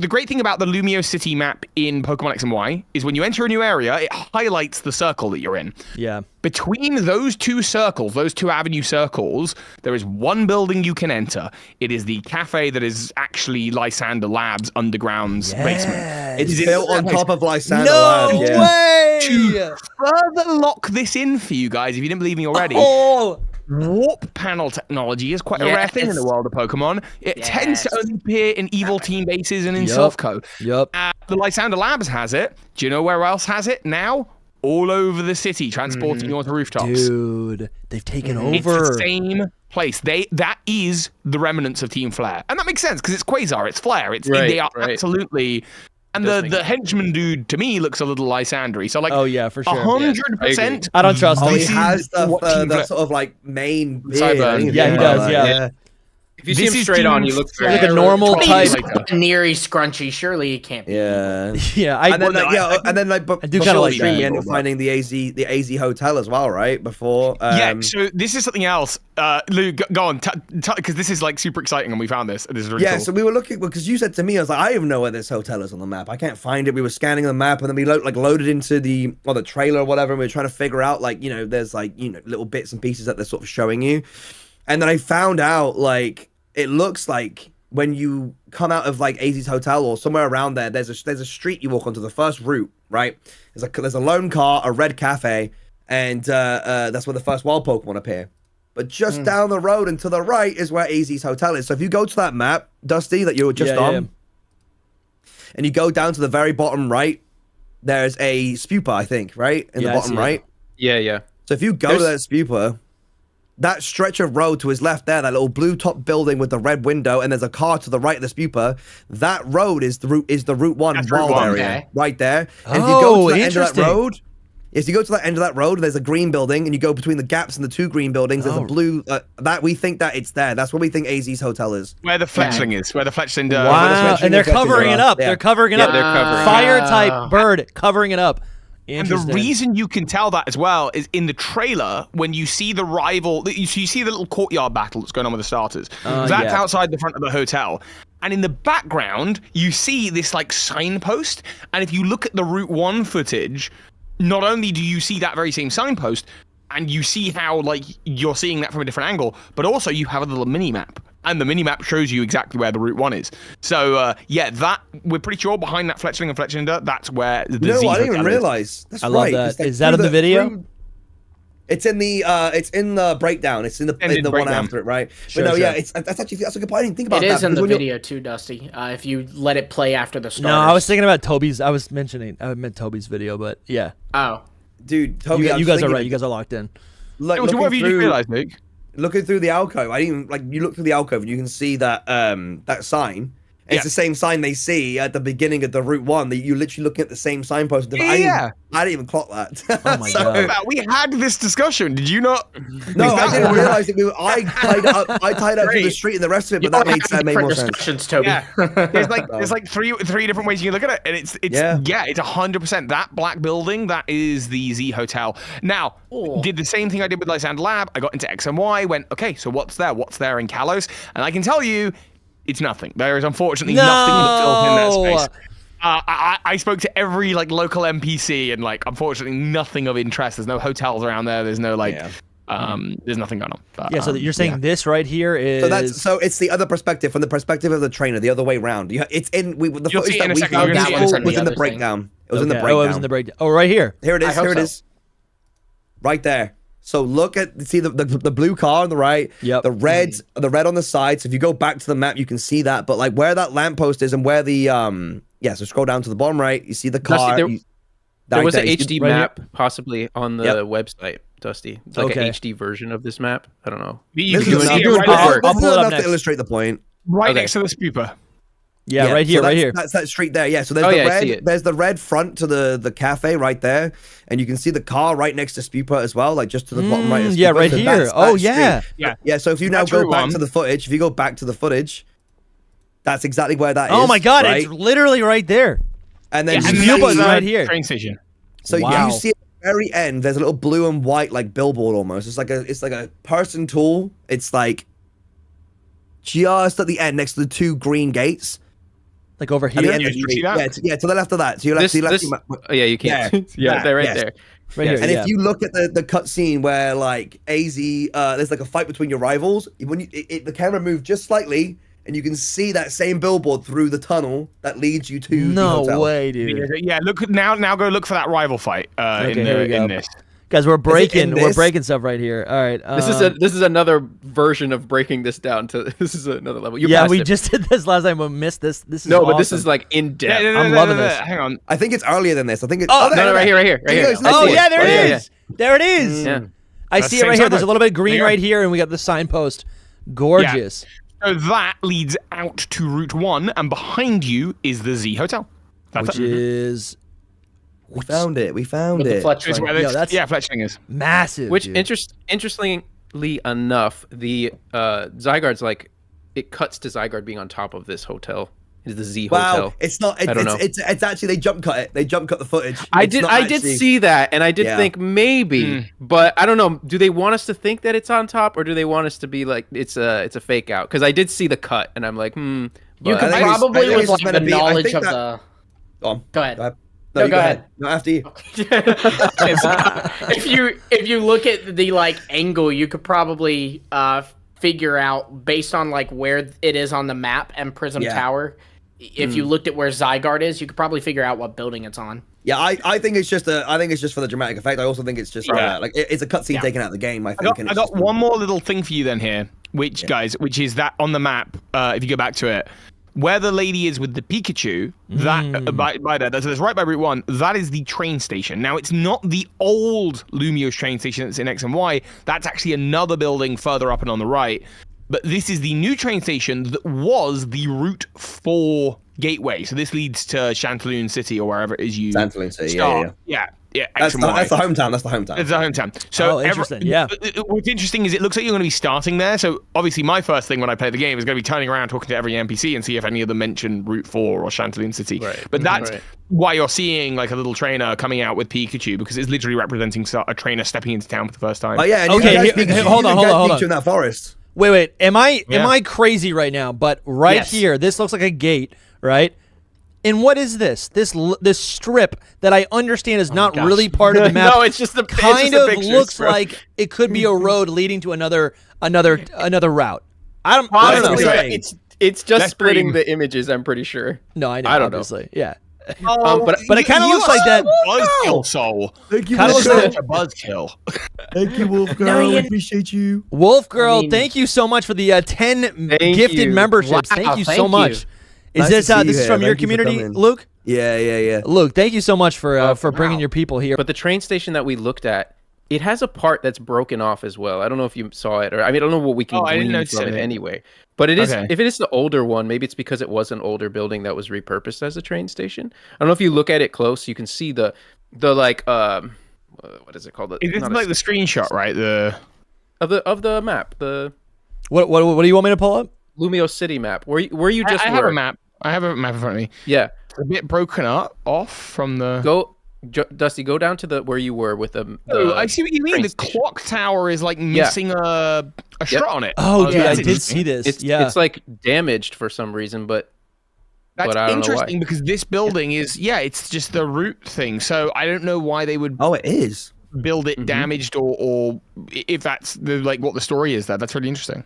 the great thing about the Lumiose City map in Pokemon X and Y is when you enter a new area, it highlights the circle that you're in. Yeah. Between those two circles, those two avenue circles, there is one building you can enter. It is the cafe that is actually Lysander Labs' underground's basement. It's built on top of Lysander No Labs. way! To further lock this in for you guys, if you didn't believe me already, warp panel technology is quite a rare thing in the world of Pokemon. It tends to only appear in Evil Team bases and in Silphco. The Lysander Labs has it. Do you know where else has it now? All over the city, transporting you onto rooftops. Dude, they've taken over. It's the same place. That is the remnants of Team Flare. And that makes sense, because it's Quasar, it's Flare. They are absolutely... And the henchman dude, to me, looks a little Lysandery. So, like, oh, yeah, for sure. 100%. I don't trust him. He has the sort of, like, main beard. Yeah, he does, yeah. If you see him straight on, you look like a normal type. Neary scrunchy. Surely he can't be. Yeah. Yeah. And then like, I do kind of like that. We end up finding the AZ hotel as well, right? Before. So this is something else. Luke, go on, because this is like super exciting, and we found this. This is really cool. So we were looking because you said to me, I was like, I don't even know where this hotel is on the map. I can't find it. We were scanning the map, and then we loaded into the trailer or whatever, and we were trying to figure out there's little bits and pieces that they're sort of showing you, and then I found out it looks like when you come out of AZ's hotel or somewhere around there, there's a street you walk onto, the first route, right? There's a lone car, a red cafe, and that's where the first wild Pokemon appear. But just down the road and to the right is where AZ's hotel is. So if you go to that map, Dusty, that you were just on, and you go down to the very bottom right, there's a Spupa, I think, right? In the bottom right? Yeah. So if you go to that Spupa, that stretch of road to his left there, that little blue top building with the red window, and there's a car to the right of the Spupa, that road is the Route 1 wild area right there. And if you go to the end of that road, if you go to the end of that road, there's a green building, and you go between the gaps in the two green buildings, there's a blue, that we think that it's there. That's where we think AZ's hotel is. Where the Fletchling is, where the Fletchling... wow, and they're covering it up. They're covering it up. They're covering Fire-type bird covering it up. And the reason you can tell that as well is in the trailer, when you see the rival, you see the little courtyard battle that's going on with the starters. That's outside the front of the hotel. And in the background, you see this signpost. And if you look at the Route 1 footage, not only do you see that very same signpost, and you see how you're seeing that from a different angle, but also you have a little mini map. And the mini-map shows you exactly where the Route 1 is. So, that we're pretty sure behind that Fletchling and Fletchinder, that's where the Z I didn't even realize. That's right. I love that. Is that in the video? It's in the breakdown. It's in the one after it, right? Sure, but no, that's a good point. I didn't think about that. It is in the video too, Dusty. If you let it play after the start. No, I was thinking about Toby's. I meant Toby's video, but yeah. Oh, dude, Toby, you guys are right. You guys are locked in. What have you realized, Luke? Looking through the alcove, I didn't even you look through the alcove and you can see that that sign. It's the same sign they see at the beginning of the Route 1. That you literally looking at the same signpost. I didn't even clock that. Oh my god! We had this discussion. Did you not? No, I didn't realize that I tied up to the street and the rest of it, but that made more sense. Toby. Yeah. There's three different ways you can look at it, and it's 100% that black building. That is the Z Hotel. Now, did the same thing I did with Lysander Lab. I got into X and Y. Went okay. So what's there? What's there in Kalos? And I can tell you, it's nothing. There is unfortunately nothing built in that space. I spoke to every local NPC, and unfortunately nothing of interest. There's no hotels around there. There's no there's nothing going on. But, so you're saying this right here is so it's the other perspective, from the perspective of the trainer, the other way around. It's in the footage that we found was in the breakdown. It was in the breakdown. Oh, it was in the breakdown. Oh, right here. Here it is. Here it is. Right there. So see the blue car on the right, the red on the side. So if you go back to the map, you can see that. But where that lamppost is and where the so scroll down to the bottom right, you see the car. There was an HD map possibly on the website, Dusty. It's like an HD version of this map. I don't know. I'll pull it up to illustrate the point. Right next to the Spupa. Yeah, right here, so right here. That's that street there. Yeah, so there's the red front to the cafe right there, and you can see the car right next to Spupa as well, just to the bottom right. Yeah, right here. Yeah. So if you now go back to the footage, that's exactly where that is. Oh my god, it's literally right there. And then Spupa's right here. Train station. So you see at the very end, there's a little blue and white billboard almost. It's like a person tool. It's just at the end next to the two green gates. Like over here? Yeah, to the left of that. So you left. Oh, yeah, you can't. Yeah, they're right there. Right here. And if you look at the cutscene where like AZ, there's like a fight between your rivals. When the camera moves just slightly, and you can see that same billboard through the tunnel that leads you to the hotel. No way, dude. Yeah, look now. Go look for that rival fight in this. Guys, we're breaking stuff right here. All right. This is another version of breaking this down to this is another level. We just did this last time. We missed this. This is awesome. But this is like in depth. I'm loving this. Hang on. I think it's earlier than this. I think it's right here. Oh yeah, there it is. There it is. Yeah. I see it right here. There's a little bit of green right here, and we got the signpost. Gorgeous. So that leads out to Route 1, and behind you is the Z Hotel. Which is... We found it. The fletchling. Fletchling is massive. Which, interestingly enough, the Zygarde's like, it cuts to Zygarde being on top of this hotel. Is the Z Hotel? Wow, it's not. I don't know. It's actually they jump cut it. They jump cut the footage. I did see that, and I did think maybe, but I don't know. Do they want us to think that it's on top, or do they want us to be like it's a fake out? Because I did see the cut, and I'm like, You could probably with like the knowledge of the. Go ahead. No, go ahead. No, after you. if you look at the like angle, you could probably figure out based on like where it is on the map and Prism Tower. If you looked at where Zygarde is, you could probably figure out what building it's on. Yeah, I think it's just for the dramatic effect. I also think it's just like it's a cutscene taken out of the game. I think. I got one more little thing for you then here, which is that on the map. If you go back to it, where the lady is with the Pikachu, that by there, that's right by Route 1. That is the train station. Now it's not the old Lumiose train station that's in X and Y. That's actually another building further up and on the right. But this is the new train station that was the Route 4 gateway. So this leads to Chanteloon City or wherever it is you Chanteloon City, yeah. That's the hometown. That's the hometown. It's the hometown. So interesting. What's interesting is it looks like you're going to be starting there. So obviously my first thing when I play the game is going to be turning around, talking to every NPC and see if any of them mention Route 4 or Chanteloon City. Right. But that's why you're seeing like a little trainer coming out with Pikachu, because it's literally representing a trainer stepping into town for the first time. Oh yeah. Hold on. In that forest. Wait. Am I crazy right now? But here, this looks like a gate, right? And what is this? This strip that I understand is not really part of the map. No, it's just the kind of looks like it could be a road leading to another route. I don't know. It's just splitting the images. I'm pretty sure. No, I know. Obviously, yeah. But it kind of looks like that. Buzzkill soul. Thank you. Kind of looks like a buzzkill. Thank you, Wolf Girl. I appreciate you. Wolf Girl, thank you so much for the 10 gifted memberships. Thank you so much. Is this from your community, Luke? Yeah. Luke, thank you so much for bringing your people here. But the train station that we looked at, it has a part that's broken off as well. I don't know if you saw it, or I don't know what we can glean from it anyway. But it is if it is the older one, maybe it's because it was an older building that was repurposed as a train station. I don't know if you look at it close, you can see the like what is it called? It's like the screenshot, right? Of the map. What do you want me to pull up? Lumiose City map. Where you just I have a map. I have a map in front of me. Yeah. It's a bit broken off from the... Dusty, go down to where you were with the I see what you mean. The clock tower is like missing a strut on it. Oh, dude, I did see this. It's like damaged for some reason, but that's I don't interesting know why. Because this building is it's just the route thing. So I don't know why they would it is build it damaged or if that's what the story is there. That's really interesting.